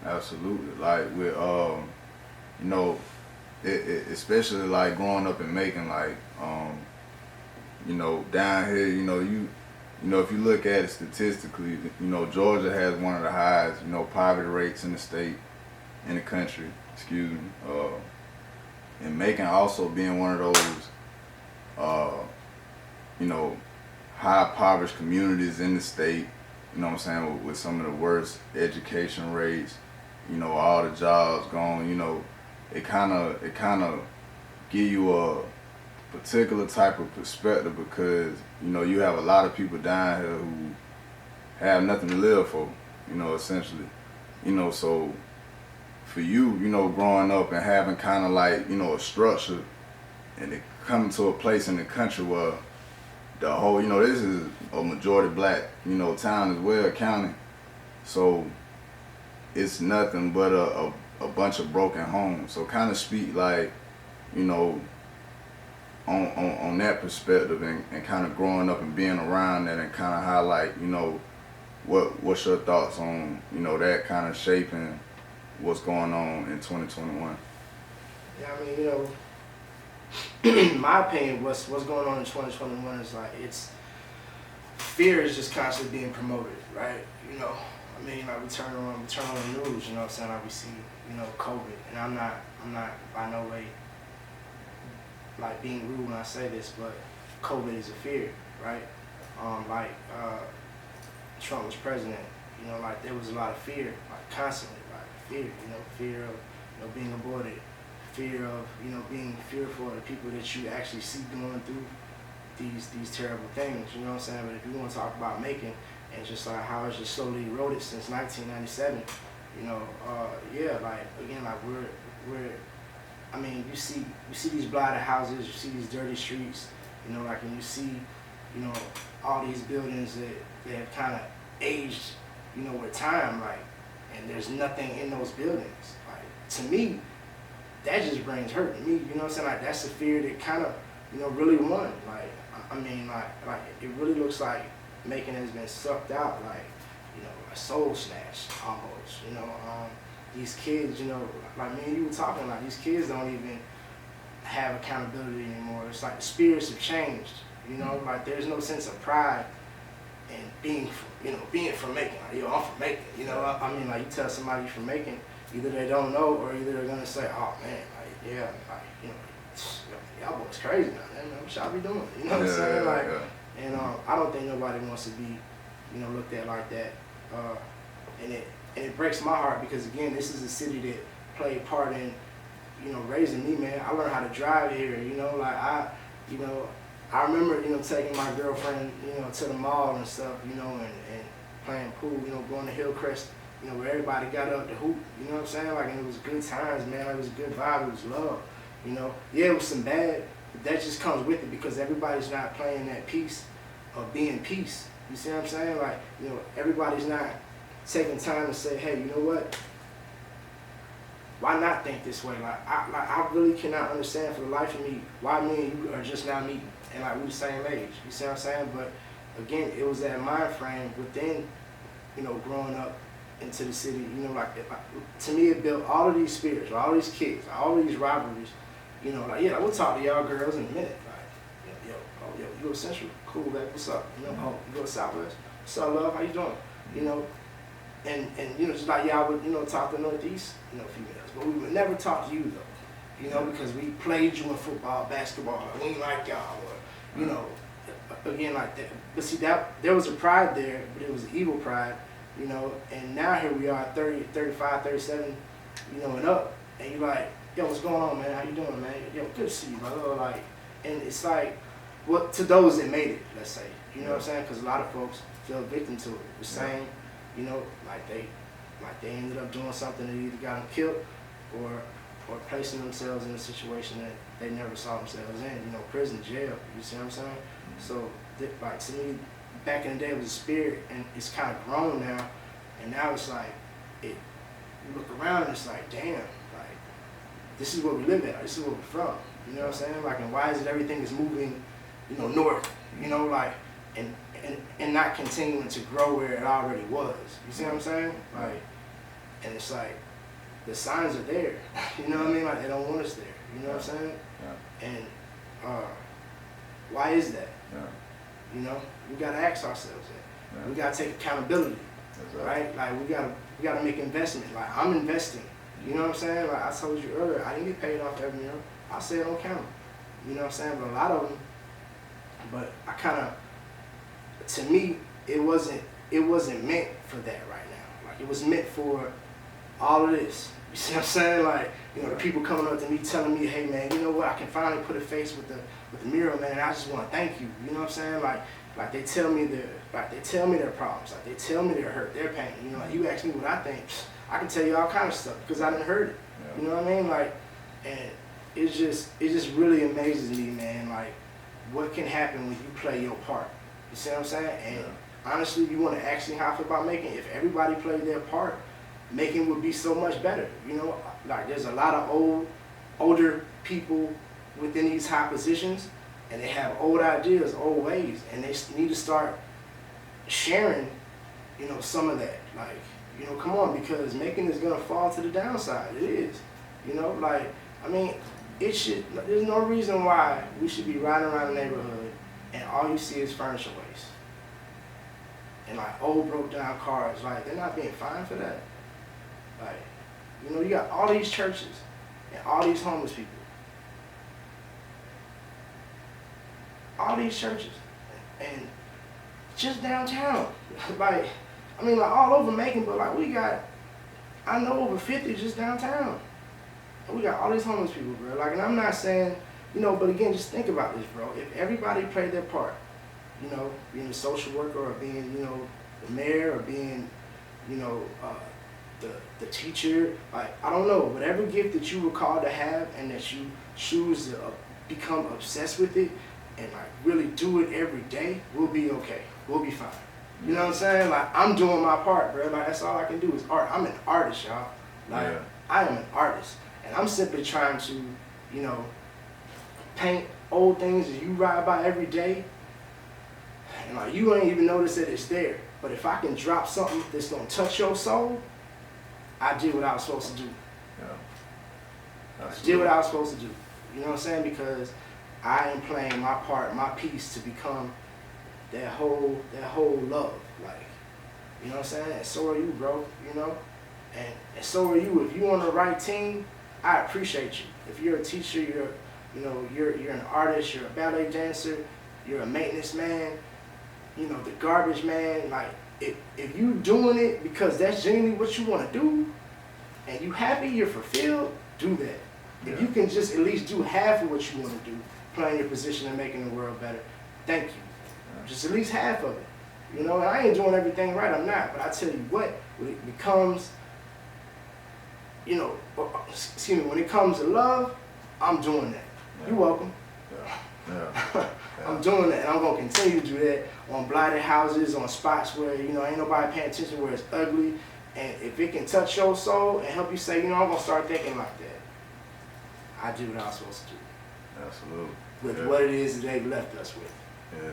Absolutely. Like with you know, especially like growing up in Macon, like down here, if you look at it statistically, Georgia has one of the highest, poverty rates in the state, in the country, excuse me. And Macon also being one of those, uh, you know, high impoverished communities in the state, you know what I'm saying, with some of the worst education rates, all the jobs gone, it kind of give you a particular type of perspective because, you have a lot of people down here who have nothing to live for, essentially. So for you, growing up and having kind of like, a structure and it coming to a place in the country where the whole, this is a majority black, town as well, county. So it's nothing but a bunch of broken homes. So kind of speak like, on that perspective and kind of growing up and being around that and kind of highlight, what's your thoughts on, that kind of shaping what's going on in 2021? Yeah, I mean, in my opinion, what's going on in 2021 is like fear is just constantly being promoted, right? I mean, like we turn on the news, what I'm saying? Like we see, COVID, and I'm not by no way like being rude when I say this, but COVID is a fear, right? Trump was president, like there was a lot of fear, like constantly, like fear, fear of being aborted, fear of being fearful of the people that you actually see going through these terrible things, you know what I'm saying? But if you want to talk about Macon and just like how it's just slowly eroded since 1997, yeah, like again, like we're I mean, you see these blighted houses, you see these dirty streets, like, and you see, all these buildings that have kind of aged, with time, like, and there's nothing in those buildings. Like, to me, that just brings hurt to me, you know what I'm saying? Like, that's the fear that kind of, really won. Like, I mean, like it really looks like Macon has been sucked out, like, a soul snatch almost, these kids, like me and you were talking, like these kids don't even have accountability anymore. It's like the spirits have changed, like there's no sense of pride in being from Macon. Like, yo, I'm from Macon, I mean, like you tell somebody you're from Macon, either they don't know or either they're gonna say, oh man, like yeah, like, y'all boys crazy now, man, what y'all be doing, you know what I'm saying? Like, and I don't think nobody wants to be, looked at like that, and it breaks my heart because again, this is a city that played part in, raising me, man. I learned how to drive here, like I remember, taking my girlfriend, to the mall and stuff, and playing pool, going to Hillcrest, where everybody got up to hoop, you know what I'm saying? Like, and it was good times, man. It was a good vibe, it was love, Yeah, it was some bad, but that just comes with it because everybody's not playing that piece of being peace. You see what I'm saying? Like, everybody's not taking time to say, hey, you know what? Why not think this way? Like I really cannot understand for the life of me why me and you are just now meeting and like we the same age. You see what I'm saying? But again, it was that mind frame within, growing up into the city. To me, it built all of these spirits, all these kids, all these rivalries. Like yeah, we'll talk to y'all girls in a minute. Like yo, you go to Central, cool, babe, what's up? Oh, you go to Southwest, what's up, love? How you doing? And just like y'all would, talk to Northeast, females. But we would never talk to you though, because we played you in football, basketball, and we ain't like y'all, or, again like that. But see, that there was a pride there, but it was evil pride, and now here we are 30, 35, 37, and up, and you're like, yo, what's going on, man? How you doing, man? Yo, good to see you, brother. Like, and it's like, well, to those that made it, let's say, what I'm saying? Because a lot of folks fell victim to it. The same, like they ended up doing something that either got them killed or placing themselves in a situation that they never saw themselves in, prison, jail, you see what I'm saying? So, like, to me, back in the day it was a spirit, and it's kind of grown now, and now it's like, you look around and it's like, damn, like, this is where we live at, this is where we're from, you know what I'm saying? Like, and why is it everything is moving, north, like, and not continuing to grow where it already was, you see what I'm saying? Like, And it's like, the signs are there. You know what I mean? Like, they don't want us there. You know what I'm saying? Yeah. And why is that? Yeah. You know, we gotta ask ourselves that. Yeah. We gotta take accountability, right? Like, we gotta make investment. Like, I'm investing. You know what I'm saying? Like I told you earlier, I didn't get paid off every meal. I say it on camera. You know what I'm saying? But a lot of them, but I kind of, to me, it wasn't meant for that right now. Like, it was meant for all of this. You see what I'm saying? Like, you know, the people coming up to me telling me, hey man, you know what? I can finally put a face with the mural, man. And I just want to thank you. You know what I'm saying? Like they tell me their problems. Like they tell me their hurt, their pain. You know, like you ask me what I think, I can tell you all kind of stuff because I didn't heard it. Yeah. You know what I mean? Like, and it just really amazes me, man. Like, what can happen when you play your part? You see what I'm saying? And honestly, you want to ask me how I feel about Macon? If everybody played their part, Macon would be so much better. You know, like there's a lot of older people within these high positions, and they have old ideas, old ways, and they need to start sharing, you know, some of that. Like, you know, come on, because Macon is gonna fall to the downside. It is. You know, like, I mean, there's no reason why we should be riding around the neighborhood and all you see is furniture waste. And like old broke down cars, like they're not being fined for that. Like, you know, you got all these churches and all these homeless people. All these churches. And just downtown. Like, I mean, like all over Macon, but like we got, I know over 50 just downtown. And we got all these homeless people, bro. Like, and I'm not saying, you know, but again, just think about this, bro. If everybody played their part, you know, being a social worker or being, you know, the mayor or being, you know, the teacher, like, I don't know, whatever gift that you were called to have and that you choose to become obsessed with it and like really do it every day, we'll be okay. We'll be fine. You know what I'm saying? Like, I'm doing my part, bro. Like, that's all I can do is art. I'm an artist, y'all. Like, I am an artist. And I'm simply trying to, you know, paint old things that you ride by every day. And like, you ain't even notice that it's there. But if I can drop something that's gonna touch your soul, I did what I was supposed to do. Yeah. I did what I was supposed to do. You know what I'm saying? Because I am playing my part, my piece to become that whole love. Like, you know what I'm saying? And so are you, bro. You know? And so are you. If you're on the right team, I appreciate you. If you're a teacher, you're an artist, you're a ballet dancer, you're a maintenance man, you know, the garbage man. Like, if you doing it because that's genuinely what you want to do, and you happy, you're fulfilled, do that. Yeah. If you can just at least do half of what you want to do, playing your position and making the world better, thank you. Yeah. Just at least half of it. You know, and I ain't doing everything right, I'm not. But I tell you what, when it becomes, you know, excuse me, when it comes to love, I'm doing that. Yeah. You're welcome. Yeah. I'm doing that, and I'm gonna continue to do that on blighted houses, on spots where, you know, ain't nobody paying attention, where it's ugly. And if it can touch your soul and help you say, you know, I'm gonna start thinking like that, I do what I was supposed to do. Absolutely. With what it is that they've left us with. Yeah.